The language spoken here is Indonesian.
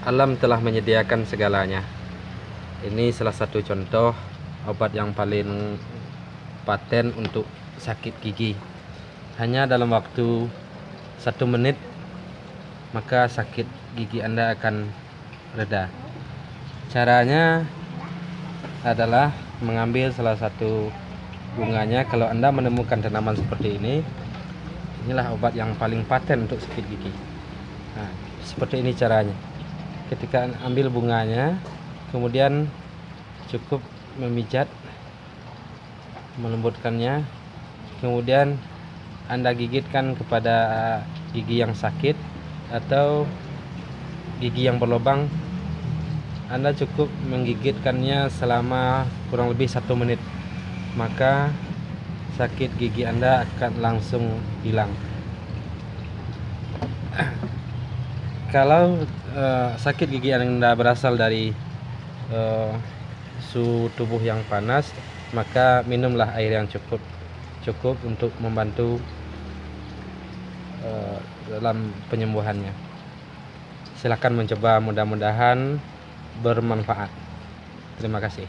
Alam telah menyediakan segalanya. Ini salah satu contoh obat yang paling paten untuk sakit gigi. Hanya dalam waktu 1 menit maka sakit gigi Anda akan reda. Caranya adalah mengambil salah satu bunganya. Kalau Anda menemukan tanaman seperti ini, inilah obat yang paling paten untuk sakit gigi. Nah, seperti ini caranya. Ketika ambil bunganya, kemudian cukup memijat, melembutkannya, kemudian Anda gigitkan kepada gigi yang sakit atau gigi yang berlubang. Anda cukup menggigitkannya selama kurang lebih 1 menit, maka sakit gigi Anda akan langsung hilang. Kalau sakit gigi Anda berasal dari suhu tubuh yang panas, maka minumlah air yang cukup untuk membantu dalam penyembuhannya. Silakan mencoba, mudah-mudahan bermanfaat. Terima kasih.